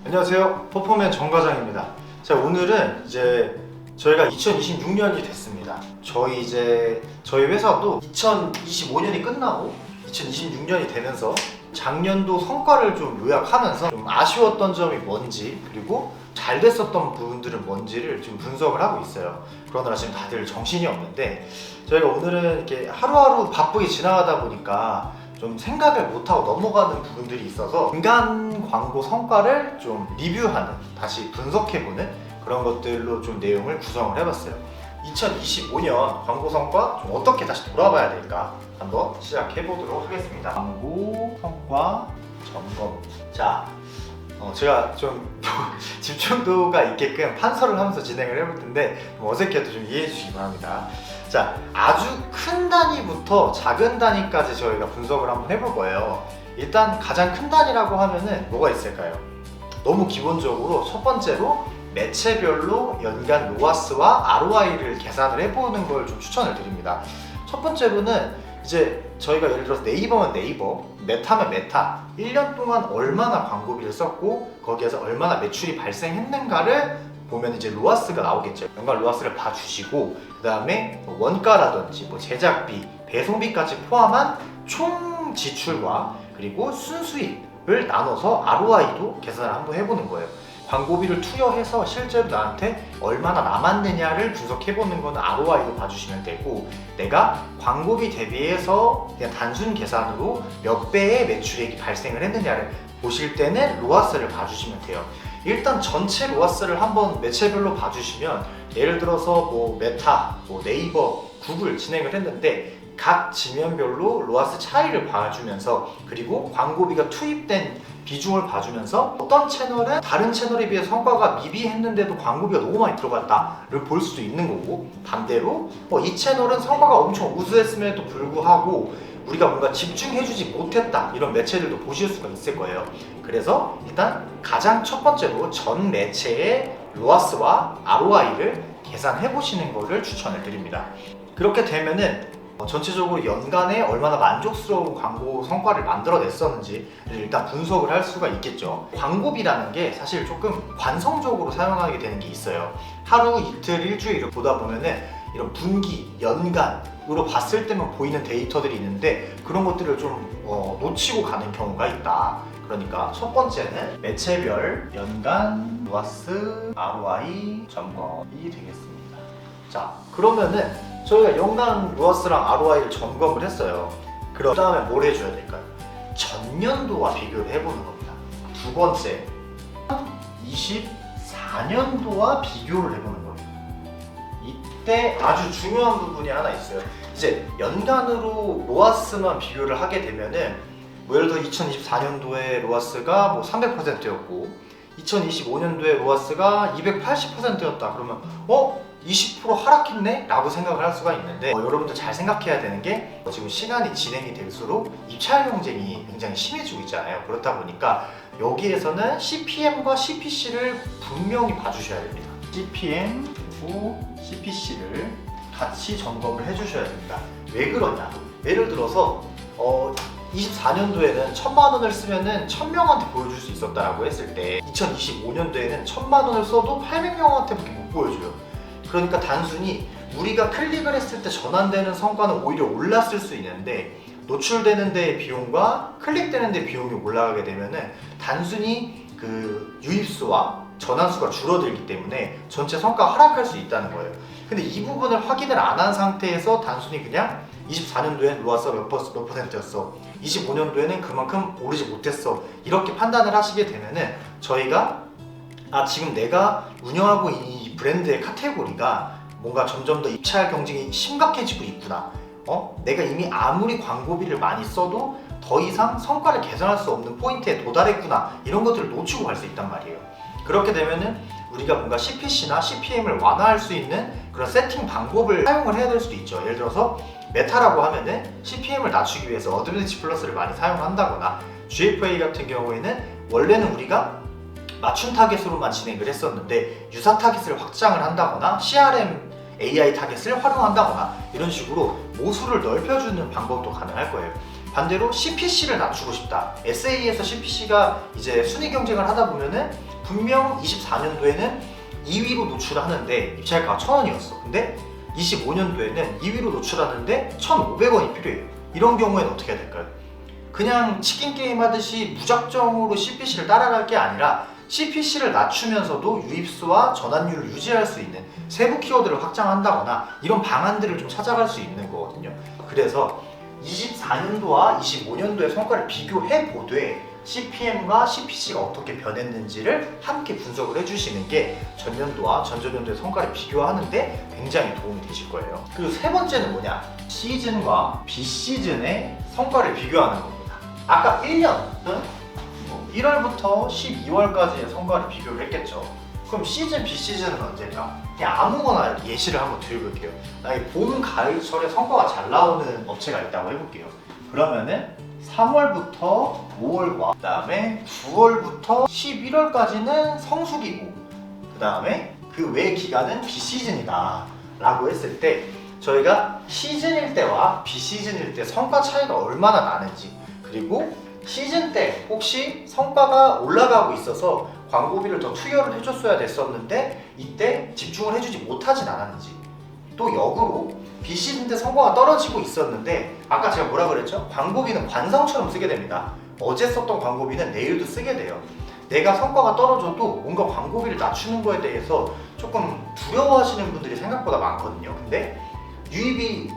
안녕하세요. 퍼포맨 정과장입니다. 자, 오늘은 이제 저희가 2026년이 됐습니다. 저희 회사도 2025년이 끝나고 2026년이 되면서 작년도 성과를 좀 요약하면서 좀 아쉬웠던 점이 뭔지, 그리고 잘 됐었던 부분들은 뭔지를 좀 분석을 하고 있어요. 그러느라 지금 다들 정신이 없는데, 저희가 오늘은 이렇게 하루하루 바쁘게 지나가다 보니까 좀 생각을 못하고 넘어가는 부분들이 있어서 인간 광고 성과를 좀 리뷰하는, 다시 분석해보는 그런 것들로 좀 내용을 구성을 해봤어요. 2025년 광고 성과 좀 어떻게 다시 돌아봐야 될까 한번 시작해보도록 하겠습니다. 광고 성과 점검. 자, 제가 좀 집중도가 있게끔 판서를 하면서 진행을 해볼 텐데 좀 어색해도 좀 이해해 주시기 바랍니다. 자, 아주 큰 단위부터 작은 단위까지 저희가 분석을 한번 해볼 거예요. 일단 가장 큰 단위라고 하면은 뭐가 있을까요? 너무 기본적으로 첫 번째로 매체별로 연간 로아스와 ROI를 계산을 해보는 걸 좀 추천을 드립니다. 첫 번째로는 이제 저희가 예를 들어서 네이버면 네이버, 메타면 메타, 1년 동안 얼마나 광고비를 썼고 거기에서 얼마나 매출이 발생했는가를 보면 이제 로아스가 나오겠죠. 연간 로아스를 봐주시고, 그 다음에 원가라든지 제작비, 배송비까지 포함한 총 지출과 그리고 순수익을 나눠서 ROI도 계산을 한번 해보는 거예요. 광고비를 투여해서 실제로 나한테 얼마나 남았느냐를 분석해보는 거는 ROI도 봐주시면 되고, 내가 광고비 대비해서 그냥 단순 계산으로 몇 배의 매출액이 발생을 했느냐를 보실 때는 로아스를 봐주시면 돼요. 일단 전체 로아스를 한번 매체별로 봐주시면, 예를 들어서 메타, 네이버, 구글 진행을 했는데 각 지면별로 로아스 차이를 봐주면서, 그리고 광고비가 투입된 비중을 봐주면서 어떤 채널은 다른 채널에 비해 성과가 미비했는데도 광고비가 너무 많이 들어갔다를 볼 수도 있는 거고, 반대로 이 채널은 성과가 엄청 우수했음에도 불구하고 우리가 뭔가 집중해주지 못했다, 이런 매체들도 보실 수가 있을 거예요. 그래서 일단 가장 첫 번째로 전 매체의 로아스와 ROI를 계산해 보시는 것을 추천을 드립니다. 그렇게 되면은 전체적으로 연간에 얼마나 만족스러운 광고 성과를 만들어냈었는지를 일단 분석을 할 수가 있겠죠. 광고비라는 게 사실 조금 관성적으로 사용하게 되는 게 있어요. 하루, 이틀, 일주일을 보다 보면은 이런 분기, 연간으로 봤을 때만 보이는 데이터들이 있는데, 그런 것들을 좀 놓치고 가는 경우가 있다. 그러니까 첫 번째는 매체별 연간 로아스 ROI 점검이 되겠습니다. 자, 그러면은 저희가 연간 로아스랑 ROI를 점검을 했어요. 그 다음에 뭘 해줘야 될까요? 전년도와 비교를 해보는 겁니다. 두 번째, 24년도와 비교를 해보는 거예요. 이때 아주 중요한 부분이 하나 있어요. 이제 연간으로 로아스만 비교를 하게 되면은 예를 들어 2024년도에 로아스가 300%였고 2025년도에 로아스가 280%였다. 그러면 20% 하락했네? 라고 생각을 할 수가 있는데, 여러분들 잘 생각해야 되는 게 지금 시간이 진행이 될수록 입찰 경쟁이 굉장히 심해지고 있잖아요. 그렇다 보니까 여기에서는 CPM과 CPC를 분명히 봐주셔야 됩니다. CPM 그리고 CPC를 같이 점검을 해주셔야 됩니다. 왜 그러냐? 예를 들어서 24년도에는 1000만 원을 쓰면은 1000명한테 보여줄 수 있었다라고 했을 때 2025년도에는 1000만 원을 써도 800명한테밖에 못 보여줘요. 그러니까 단순히 우리가 클릭을 했을 때 전환되는 성과는 오히려 올랐을 수 있는데, 노출되는 데의 비용과 클릭되는 데 비용이 올라가게 되면은 단순히 그 유입수와 전환수가 줄어들기 때문에 전체 성과가 하락할 수 있다는 거예요. 근데 이 부분을 확인을 안 한 상태에서 단순히 그냥 24년도엔 로아스가 몇 %였어, 25년도에는 그만큼 오르지 못했어, 이렇게 판단을 하시게 되면은 저희가 지금 내가 운영하고 있는 이 브랜드의 카테고리가 뭔가 점점 더 입찰 경쟁이 심각해지고 있구나, 내가 이미 아무리 광고비를 많이 써도 더 이상 성과를 개선할 수 없는 포인트에 도달했구나, 이런 것들을 놓치고 갈 수 있단 말이에요. 그렇게 되면은 우리가 뭔가 CPC나 CPM을 완화할 수 있는 그런 세팅 방법을 사용을 해야 될 수도 있죠. 예를 들어서 메타라고 하면은 CPM을 낮추기 위해서 어드밴티지 플러스를 많이 사용한다거나, GFA 같은 경우에는 원래는 우리가 맞춤 타겟으로만 진행을 했었는데 유사 타겟을 확장을 한다거나 CRM AI 타겟을 활용한다거나 이런 식으로 모수를 넓혀주는 방법도 가능할 거예요. 반대로 CPC를 낮추고 싶다. SA에서 CPC가 이제 순위 경쟁을 하다 보면은 분명 24년도에는 2위로 노출하는데 입찰가가 1,000원이었어. 근데 25년도에는 2위로 노출하는데 1,500원이 필요해요. 이런 경우에는 어떻게 해야 될까요? 그냥 치킨 게임 하듯이 무작정으로 CPC를 따라갈 게 아니라 CPC를 낮추면서도 유입수와 전환율을 유지할 수 있는 세부 키워드를 확장한다거나 이런 방안들을 좀 찾아갈 수 있는 거거든요. 그래서 24년도와 25년도의 성과를 비교해 보되 CPM과 CPC가 어떻게 변했는지를 함께 분석을 해주시는 게 전년도와 전전년도의 성과를 비교하는데 굉장히 도움이 되실 거예요. 그리고 세 번째는 뭐냐? 시즌과 비시즌의 성과를 비교하는 겁니다. 아까 1년은 1월부터 12월까지의 성과를 비교를 했겠죠. 그럼 시즌, 비시즌은 언제냐? 그냥 아무거나 예시를 한번 드려볼게요. 만약에 봄, 가을철에 성과가 잘 나오는 업체가 있다고 해볼게요. 그러면은 3월부터 5월과 그 다음에 9월부터 11월까지는 성수기고 그 다음에 그 외 기간은 비시즌이다 라고 했을 때 저희가 시즌일 때와 비시즌일 때 성과 차이가 얼마나 나는지, 그리고 시즌 때 혹시 성과가 올라가고 있어서 광고비를 더 투여를 해줬어야 됐었는데 이때 집중을 해주지 못하진 않았는지, 또 역으로 비시즌 때 성과가 떨어지고 있었는데 아까 제가 뭐라 그랬죠? 광고비는 관성처럼 쓰게 됩니다. 어제 썼던 광고비는 내일도 쓰게 돼요. 내가 성과가 떨어져도 뭔가 광고비를 낮추는 거에 대해서 조금 두려워하시는 분들이 생각보다 많거든요. 근데 유입이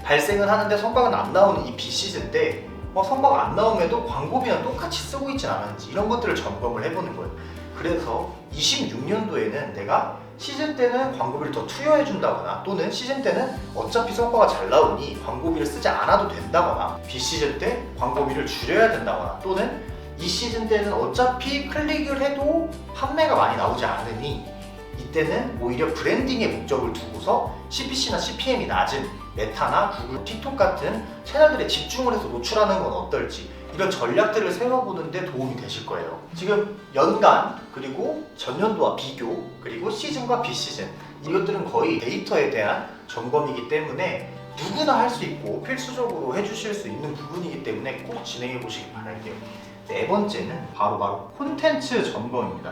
발생을 하는데 성과가 안 나오는 이 비시즌 때 성과가 안 나옴에도 광고비랑 똑같이 쓰고 있지 않았는지 이런 것들을 점검을 해보는 거예요. 그래서 26년도에는 내가 시즌 때는 광고비를 더 투여해 준다거나 또는 시즌 때는 어차피 성과가 잘 나오니 광고비를 쓰지 않아도 된다거나 비시즌 때 광고비를 줄여야 된다거나 또는 이 시즌 때는 어차피 클릭을 해도 판매가 많이 나오지 않으니 이때는 오히려 브랜딩의 목적을 두고서 CPC나 CPM이 낮은 메타나 구글, 틱톡 같은 채널들에 집중을 해서 노출하는 건 어떨지 이런 전략들을 세워보는데 도움이 되실 거예요. 지금 연간 그리고 전년도와 비교 그리고 시즌과 비시즌 이것들은 거의 데이터에 대한 점검이기 때문에 누구나 할 수 있고 필수적으로 해주실 수 있는 부분이기 때문에 꼭 진행해 보시기 바랄게요. 네 번째는 바로 콘텐츠 점검입니다.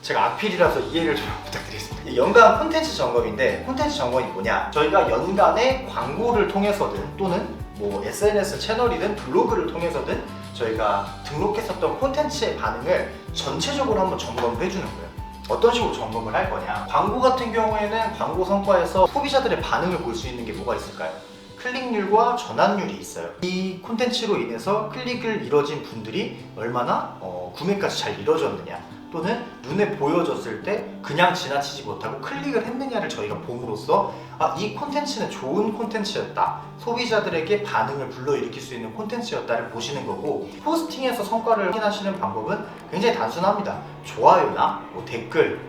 제가 악필이라서 이해를 좀 부탁드리겠습니다. 연간 콘텐츠 점검인데 콘텐츠 점검이 뭐냐? 저희가 연간에 광고를 통해서든 또는 SNS 채널이든 블로그를 통해서든 저희가 등록했었던 콘텐츠의 반응을 전체적으로 한번 점검을 해주는 거예요. 어떤 식으로 점검을 할 거냐? 광고 같은 경우에는 광고 성과에서 소비자들의 반응을 볼 수 있는 게 뭐가 있을까요? 클릭률과 전환율이 있어요. 이 콘텐츠로 인해서 클릭을 이뤄진 분들이 얼마나 구매까지 잘 이뤄졌느냐 또는 눈에 보여졌을 때 그냥 지나치지 못하고 클릭을 했느냐를 저희가 봄으로써 이 콘텐츠는 좋은 콘텐츠였다, 소비자들에게 반응을 불러일으킬 수 있는 콘텐츠였다를 보시는 거고, 포스팅에서 성과를 확인하시는 방법은 굉장히 단순합니다. 좋아요나 댓글,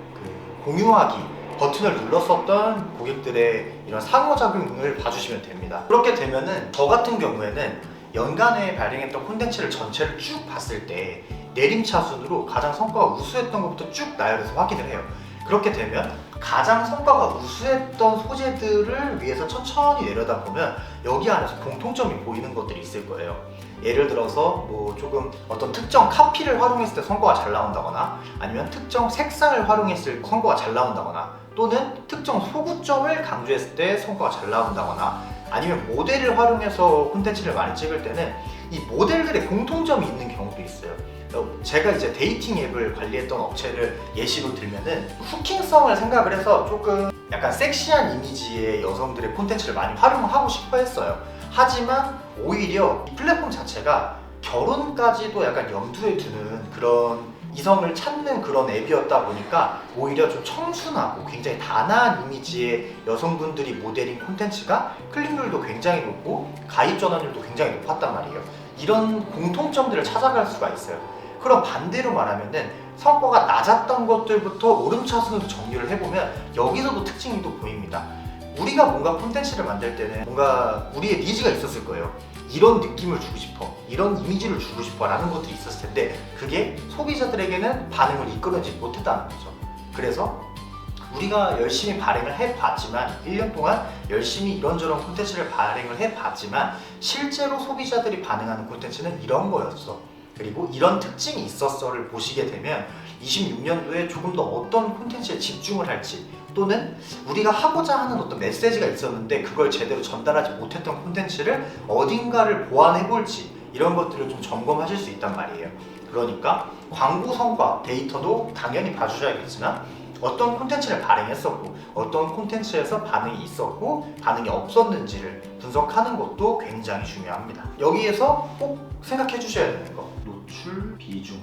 공유하기 버튼을 눌렀었던 고객들의 이런 상호작용을 봐주시면 됩니다. 그렇게 되면은 저 같은 경우에는 연간에 발행했던 콘텐츠를 전체를 쭉 봤을 때 내림차순으로 가장 성과가 우수했던 것부터 쭉 나열해서 확인을 해요. 그렇게 되면 가장 성과가 우수했던 소재들을 위해서 천천히 내려다보면 여기 안에서 공통점이 보이는 것들이 있을 거예요. 예를 들어서 조금 어떤 특정 카피를 활용했을 때 성과가 잘 나온다거나 아니면 특정 색상을 활용했을 때 성과가 잘 나온다거나 또는 특정 소구점을 강조했을 때 성과가 잘 나온다거나 아니면 모델을 활용해서 콘텐츠를 많이 찍을 때는 이 모델들의 공통점이 있는 경우도 있어요. 제가 이제 데이팅 앱을 관리했던 업체를 예시로 들면은 후킹성을 생각을 해서 조금 약간 섹시한 이미지의 여성들의 콘텐츠를 많이 활용하고 싶어 했어요. 하지만 오히려 이 플랫폼 자체가 결혼까지도 약간 염두에 두는 그런 이성을 찾는 그런 앱이었다 보니까 오히려 좀 청순하고 굉장히 단아한 이미지의 여성분들이 모델인 콘텐츠가 클릭률도 굉장히 높고 가입 전환율도 굉장히 높았단 말이에요. 이런 공통점들을 찾아갈 수가 있어요. 그럼 반대로 말하면은 성과가 낮았던 것들부터 오름차순으로 정리를 해보면 여기서도 특징이 또 보입니다. 우리가 뭔가 콘텐츠를 만들 때는 뭔가 우리의 니즈가 있었을 거예요. 이런 느낌을 주고 싶어, 이런 이미지를 주고 싶어 라는 것들이 있었을 텐데 그게 소비자들에게는 반응을 이끌어내지 못했다는 거죠. 그래서 우리가 열심히 발행을 해봤지만 1년 동안 열심히 이런저런 콘텐츠를 발행을 해봤지만 실제로 소비자들이 반응하는 콘텐츠는 이런 거였어, 그리고 이런 특징이 있었어를 보시게 되면 26년도에 조금 더 어떤 콘텐츠에 집중을 할지, 또는 우리가 하고자 하는 어떤 메시지가 있었는데 그걸 제대로 전달하지 못했던 콘텐츠를 어딘가를 보완해 볼지, 이런 것들을 좀 점검하실 수 있단 말이에요. 그러니까 광고 성과 데이터도 당연히 봐주셔야겠지만, 어떤 콘텐츠를 발행했었고 어떤 콘텐츠에서 반응이 있었고 반응이 없었는지를 분석하는 것도 굉장히 중요합니다. 여기에서 꼭 생각해 주셔야 되는 거, 노출 비중.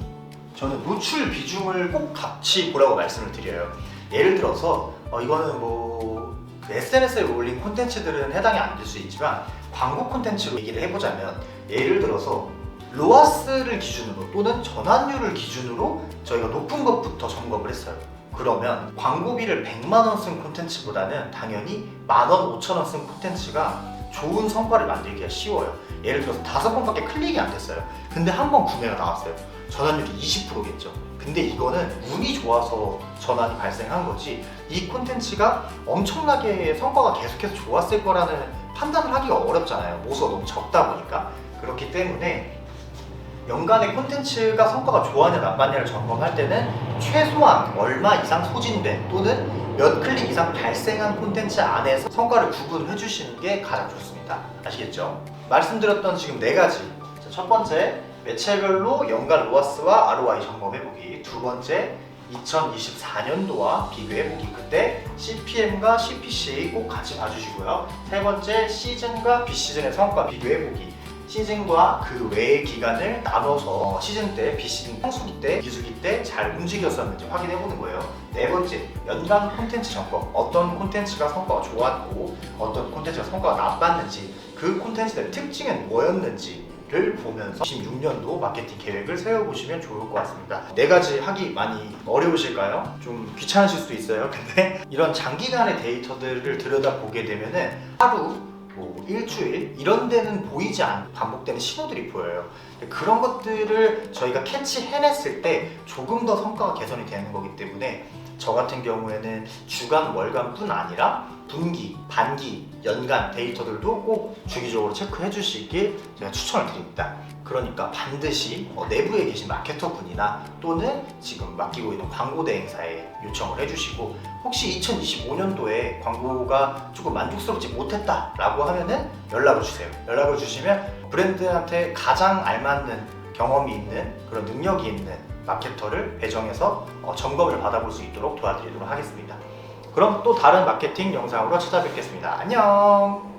저는 노출 비중을 꼭 같이 보라고 말씀을 드려요. 예를 들어서 이거는 뭐 SNS에 올린 콘텐츠들은 해당이 안 될 수 있지만, 광고 콘텐츠로 얘기를 해보자면, 예를 들어서 로아스를 기준으로 또는 전환율을 기준으로 저희가 높은 것부터 점검을 했어요. 그러면 광고비를 100만 원 쓴 콘텐츠보다는 당연히 10,000원, 5,000원 쓴 콘텐츠가 좋은 성과를 만들기가 쉬워요. 예를 들어서 5번밖에 클릭이 안 됐어요. 근데 한 번 구매가 나왔어요. 전환율이 20%겠죠. 근데 이거는 운이 좋아서 전환이 발생한 거지, 이 콘텐츠가 엄청나게 성과가 계속해서 좋았을 거라는 판단을 하기가 어렵잖아요. 모수가 너무 적다 보니까. 그렇기 때문에 연간의 콘텐츠가 성과가 좋았냐 나빴냐를 점검할 때는 최소한 얼마 이상 소진된 또는 몇 클릭 이상 발생한 콘텐츠 안에서 성과를 구분해 주시는 게 가장 좋습니다. 아시겠죠? 말씀드렸던 지금 4가지. 첫 번째, 매체별로 연간 로아스와 ROI 점검해보기. 두 번째, 2024년도와 비교해보기. 그때 CPM과 CPC 꼭 같이 봐주시고요. 세 번째, 시즌과 비시즌의 성과 비교해보기. 시즌과 그 외의 기간을 나눠서 시즌 때, 비시즌 성수기 때, 비수기 때 잘 움직였었는지 확인해보는 거예요. 네 번째, 연간 콘텐츠 점검. 어떤 콘텐츠가 성과가 좋았고 어떤 콘텐츠가 성과가 나빴는지, 그 콘텐츠의 특징은 뭐였는지를 보면서 26년도 마케팅 계획을 세워보시면 좋을 것 같습니다. 4가지 하기 많이 어려우실까요? 좀 귀찮으실 수도 있어요. 근데 이런 장기간의 데이터들을 들여다보게 되면은 하루, 일주일 이런 데는 보이지 않는 반복되는 신호들이 보여요. 그런 것들을 저희가 캐치해냈을 때 조금 더 성과가 개선이 되는 거기 때문에, 저 같은 경우에는 주간, 월간뿐 아니라 분기, 반기, 연간 데이터들도 꼭 주기적으로 체크해 주시길 제가 추천을 드립니다. 그러니까 반드시 내부에 계신 마케터 분이나 또는 지금 맡기고 있는 광고 대행사에 요청을 해주시고, 혹시 2025년도에 광고가 조금 만족스럽지 못했다라고 하면은 연락을 주세요. 연락을 주시면 브랜드한테 가장 알맞는 경험이 있는 그런 능력이 있는 마케터를 배정해서 점검을 받아볼 수 있도록 도와드리도록 하겠습니다. 그럼 또 다른 마케팅 영상으로 찾아뵙겠습니다. 안녕!